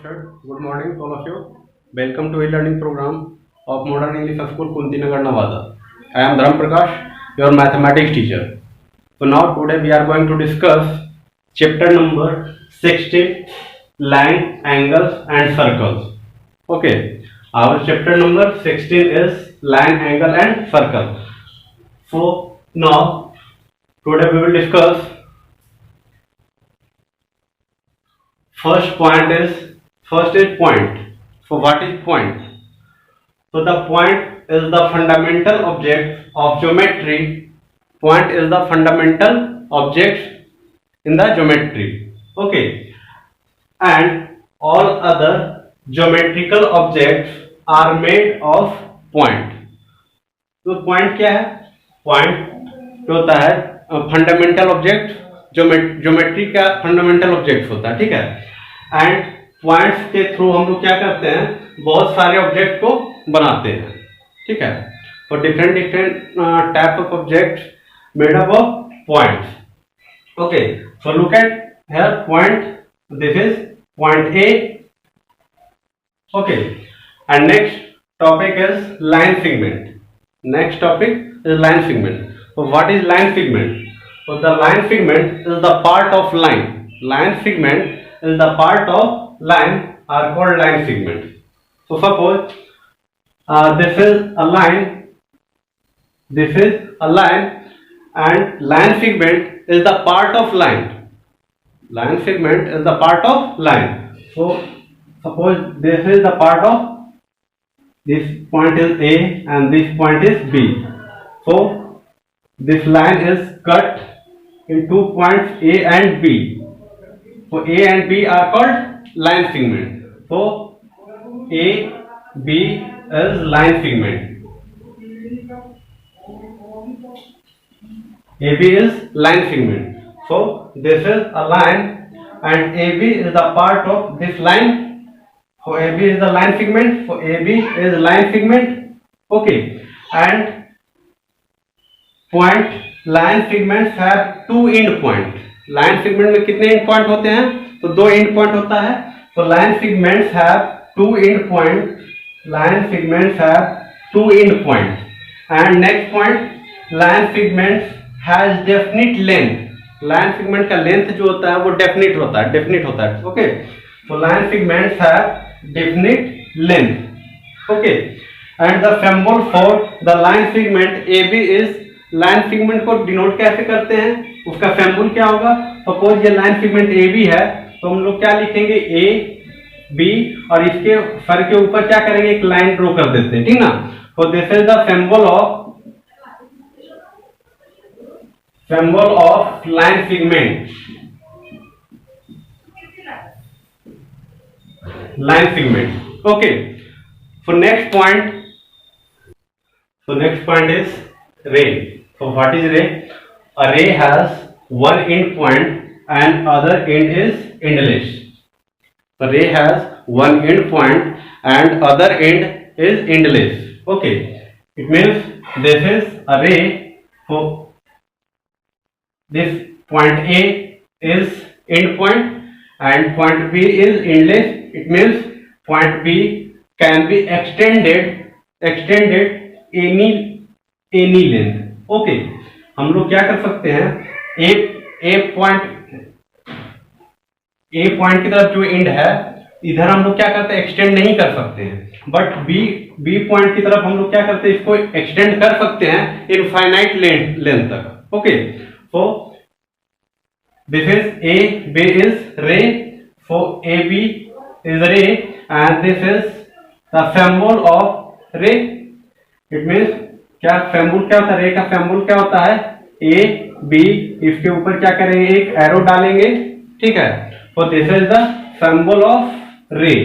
Good morning to all of you. Welcome to e-learning program of Modern English School, Kuntinagar, Nevada. I am Dharam Prakash, your mathematics teacher. So now today we are going to discuss chapter number 16, line, angles and circles. Okay, our chapter number 16 is line, angle and circle. So now today we will discuss first is point. So what is point? So the point is the fundamental object of geometry. Point is the fundamental object in the geometry. Okay. And all other geometrical objects are made of point. तो point क्या है? Point जो होता है fundamental object, geometry का fundamental object होता है, ठीक है. एंड पॉइंट्स के थ्रू हम लोग क्या करते हैं, बहुत सारे ऑब्जेक्ट को बनाते हैं, ठीक है. For different different type of object made up of points. Okay, so look at here point. This is point A. Okay, and next topic is line segment. Next topic is line segment. So what is line segment? So the line segment is the part of line. Line segment is the part of line are called line segment. So suppose this is a line. This is a line, and line segment is the part of line. Line segment is the part of line. So suppose this is the part of, this point is A and this point is B. So this line is cut in 2 points A and B. So A and B are called line segment. So A, B is line segment. AB is line segment. So this is a line and AB is the part of this line. So AB is the line segment. So AB is line segment. Okay, and point line segments have two end point. Line segment में कितने end point होते हैं? तो दो end point होता है. So line segments have two end point. Line segments have two end point. And next point, line segments has definite length. Line segment का length जो होता है वो definite होता है. Definite होता है. Okay. So line segments have definite length. Okay, and the symbol for the line segment AB is, line segment को डिनोट कैसे करते हैं, उसका सिंबल क्या होगा? सपोज ये लाइन सेगमेंट AB है, तो हम लोग क्या लिखेंगे, A B, और इसके सर के ऊपर क्या करेंगे, एक लाइन ड्रॉ कर देते हैं, ठीक ना. तो this is the symbol of line segment. Line segment. Okay, so next point is ray. So what is ray? A ray has one end point and other end is endless. The ray has one end point and other end is endless. Okay, it means this is a ray. So this point A is end point and point B is endless. It means point B can be extended any length. Okay, हम लोग क्या कर सकते हैं, A point की तरफ जो and है, इधर हम लोग क्या करते हैं, एक्सटेंड नहीं कर सकते हैं. बट B पॉइंट की तरफ हम लोग क्या करते हैं, इसको एक्सटेंड कर सकते हैं इनफाइनाइट लेंथ तक. Okay, so this is A, B is ray. So AB is ray and this is the symbol of ray. It means क्या symbol क्या होता है, ray का symbol क्या होता है, A B, इसके ऊपर क्या करेंगे, एक एरो डालेंगे, ठीक है. So this is the symbol of ray.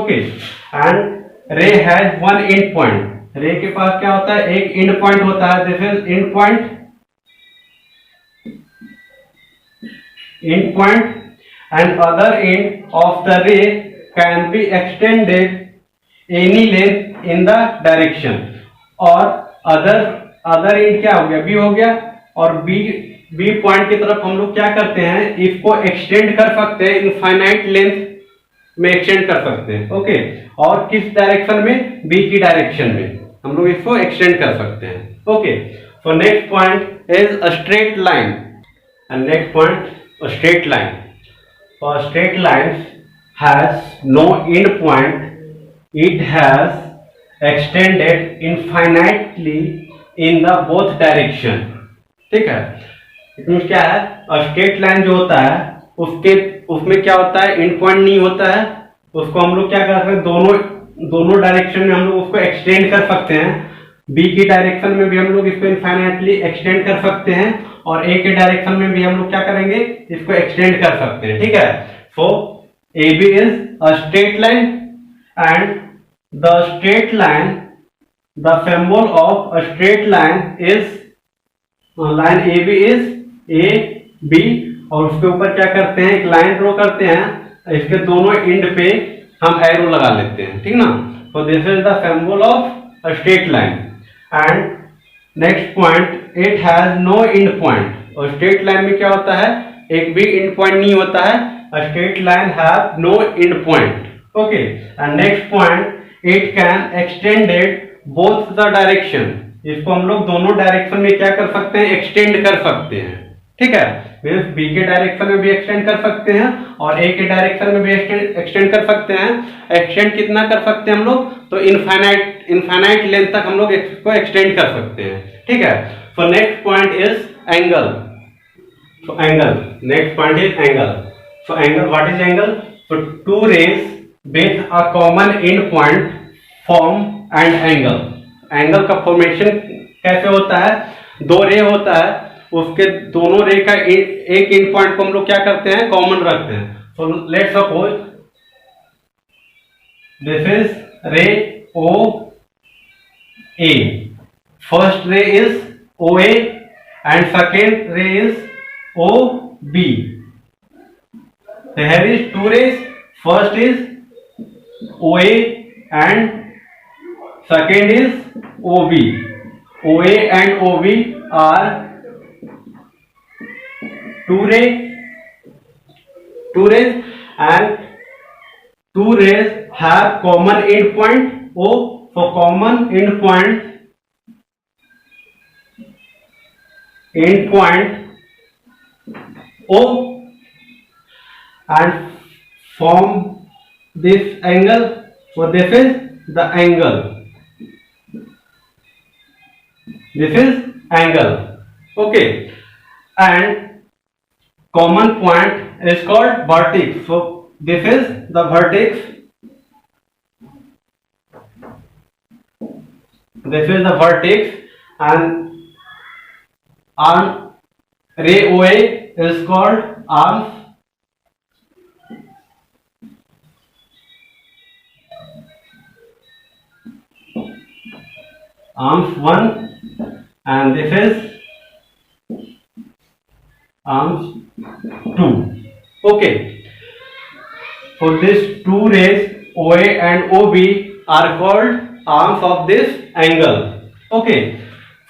Okay, and ray has one end point. ray के पास क्या होता है, एक end point होता है. This is end point. End point and other end of the ray can be extended any length in the direction. और other end क्या हो गया, B हो गया. और B पॉइंट की तरफ हम लोग क्या करते हैं, इसको एक्सटेंड कर सकते हैं इनफाइनाइट में एक्सटेंड कर सकते हैं। ओके, और किस डायरेक्शन में? बी की डायरेक्शन में हम लोग इसको एक्सटेंड कर सकते हैं। Okay, so next point is a straight line, and next point a straight line. A straight line has no end point. It has extended infinitely in the both direction. ठीक है, इसमें क्या है? स्ट्रेट लाइन जो होता है उसमें क्या होता है? एंड पॉइंट नहीं होता है। उसको हम लोग क्या कर सकते हैं? दोनों डायरेक्शन में हम लोग उसको एक्सटेंड कर सकते हैं। बी की डायरेक्शन में भी हम लोग इसको इनफाइनाइटली एक्सटेंड कर सकते हैं, और ए के डायरेक्शन में भी हम लोग क्या करेंगे? इसको एक्सटेंड कर सकते हैं। ठीक है, so A B is a straight line, and the straight line, the symbol of a straight line is line A B is A B, और उसके ऊपर क्या करते हैं? एक लाइन ड्रॉ करते हैं, इसके दोनों एंड पे हम एरो लगा लेते हैं। ठीक ना, so this is the symbol of a straight line. And next point, it has no end point. और स्ट्रेट लाइन में क्या होता है? एक भी एंड पॉइंट नहीं होता है। A straight line have no end point. Okay, and next point, it can extended both the direction. इसको हम लोग दोनों डायरेक्शन में क्या कर सकते हैं? एक्सटेंड कर सकते हैं। ठीक है, मीन्स बी के डायरेक्शन में भी एक्सटेंड कर सकते हैं और ए के डायरेक्शन में भी एक्सटेंड कर सकते हैं। एक्सटेंड कितना कर सकते हैं हम लोग? तो इनफाइनाइट लेंथ तक हम लोग इसको एक्सटेंड कर सकते हैं। ठीक है, so next point is angle. So angle, next point is angle. So angle, what is angle? So two rays with a common end point form and angle. Angle का फॉर्मेशन कैसे होता है? दो रे होता है, उसके दोनों रे का एक एंड पॉइंट को हम लोग क्या करते हैं? कॉमन रखते हैं। So let's suppose this is ray O A, first ray is O A and second ray is O B. Here is two rays, first is OA and second is OB. OA and OB are two rays and two rays have common end point O. So common end point O and form this angle. So this is the angle. This is angle. Okay, and common point is called vertex. So this is the vertex. This is the vertex, and arm ray OA is called arms. Arms 1, and this is arms 2. Okay, so these two rays OA and OB are called arms of this angle. Okay,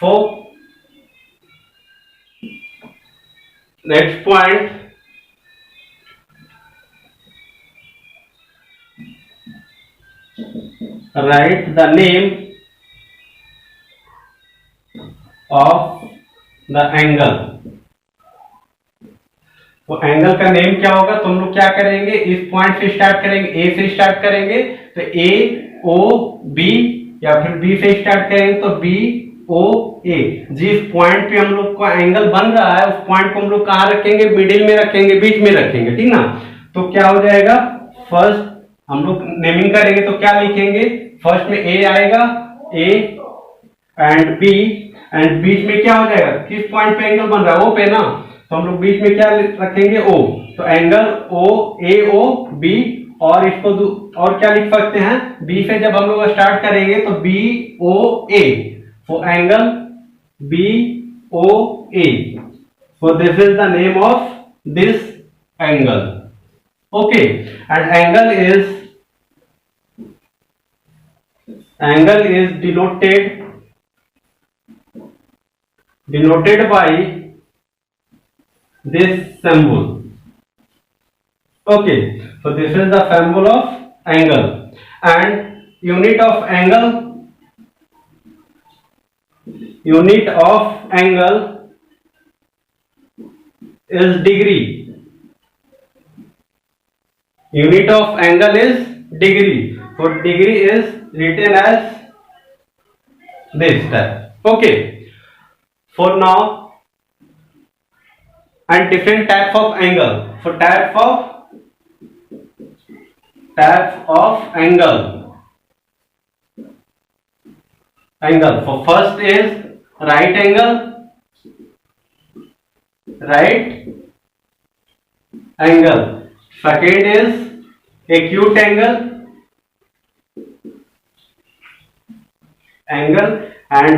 so next point, write the name of the angle. तो angle का name क्या होगा? तो हम लोग क्या करेंगे? इस पॉइंट से स्टार्ट करेंगे, ए से स्टार्ट करेंगे तो ए ओ बी, या फिर बी से स्टार्ट करेंगे तो बी ओ ए। जिस पॉइंट पे हम लोग का एंगल बन रहा है उस पॉइंट को हम लोग कहाँ रखेंगे? मिडिल में रखेंगे, बीच में रखेंगे। ठीक ना, तो क्या हो जाएगा? फर्स्ट हम लोग नेमिंग करेंगे तो क्या लिखेंगे? फर्स्ट में ए आएगा, ए एंड बी, एंड बीच में क्या हो जाएगा? किस पॉइंट पे एंगल बन रहा है? ओ पे ना, तो हम लोग बीच में क्या रखेंगे? ओ। तो एंगल ओ ए ओ बी, और इसको और क्या लिख सकते हैं? बी से जब हम लोग स्टार्ट करेंगे तो B O A, so angle B O A. So this is the name of this angle. Okay, and angle is denoted by this symbol. Okay, so this is the symbol of angle, and unit of angle is degree. Unit of angle is degree. So degree is written as this type. Okay, for now, and different types of angle. So types of angle. So first is right angle. Second is acute angle, and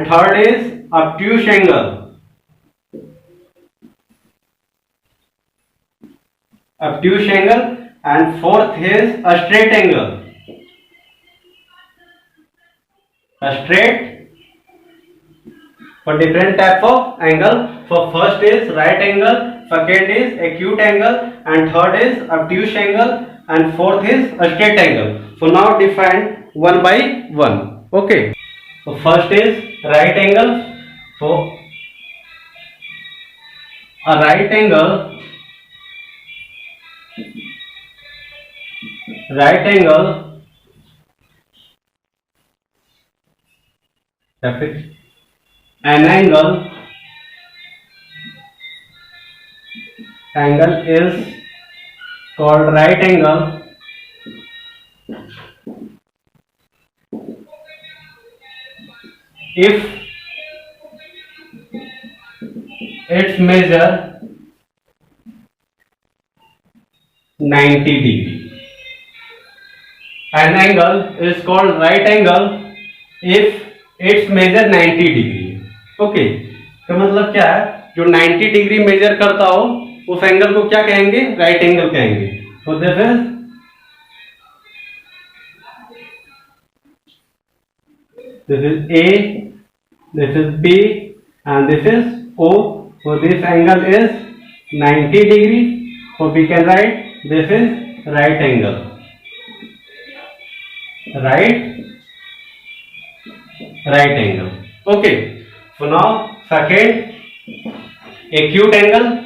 third is obtuse angle. And fourth is a straight angle. For different type of angle. So first is right angle, second is acute angle, and third is obtuse angle, and fourth is a straight angle. So now define one by one. Okay. So first is right angle. So a right angle an angle is called right angle if its measure 90 degree. An angle is called right angle if its measure 90 degree. Okay, तो मतलब क्या है, जो 90 degree major करता हो उस angle को क्या कहेंगे? राइट एंगल कहेंगे. So this is A, this is B, and this is O. So this angle is 90 degree. So we can write this is right angle. Right angle. Okay. So now second, acute angle.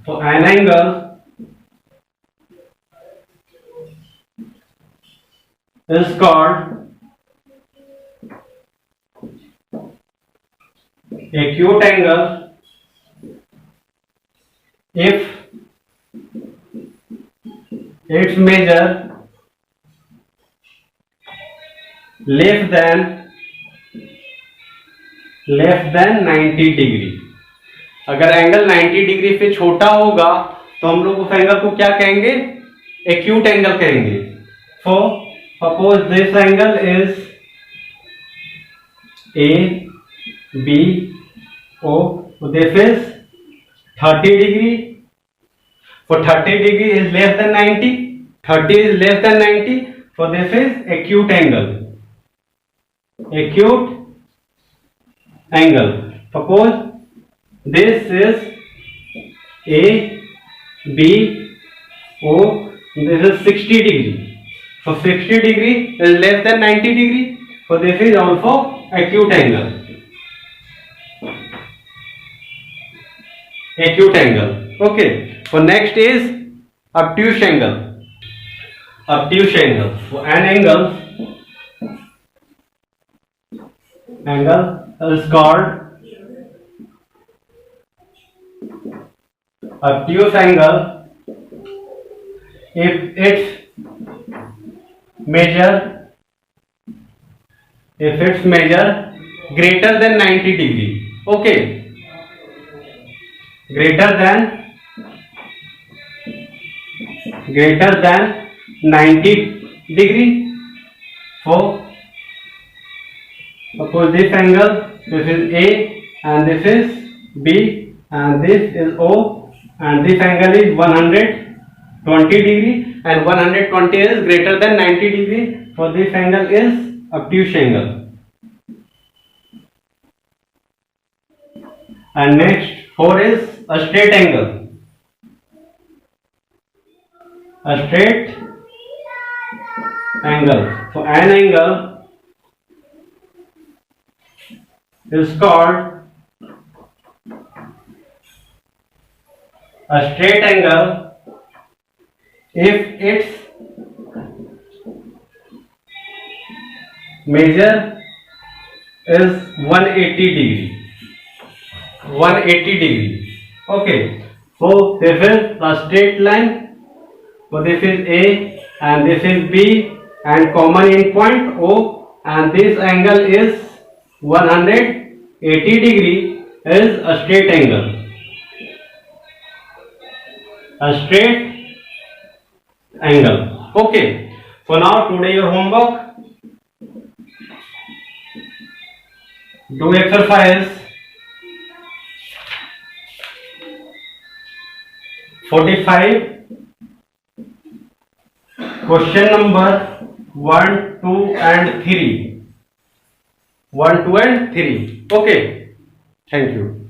So an angle is called acute angle if its measure less than 90 degree. अगर angle 90 degree से छोटा होगा तो हम लोग उस angle को क्या कहेंगे? एक्यूट एंगल कहेंगे. So suppose this angle is A B O. This is 30 degree. For 30 degree is less than 90. 30 is less than 90. So this is acute angle. Suppose this is A, B, O. This is 60 degree. So 60 degree is less than 90 degree. So this is also acute angle. Okay. So next is obtuse angle. So an angle is called obtuse angle if its measure greater than 90 degree. Okay, greater than 90 degree. So suppose this angle, this is A and this is B and this is O, and this angle is 120 degree, and 120 is greater than 90 degree. So this angle is obtuse angle. And next 4 is a straight angle. A straight angle. So an angle is called a straight angle if its measure is 180 degree. 180 degree. Okay, so this is the straight line. So this is A and this is B and common in point O, and this angle is 180 degree is a straight angle. A straight angle. Okay, so now today your homework. Do exercise 45, question number 1, 2 and 3. 1, 2 and 3. Okay, thank you.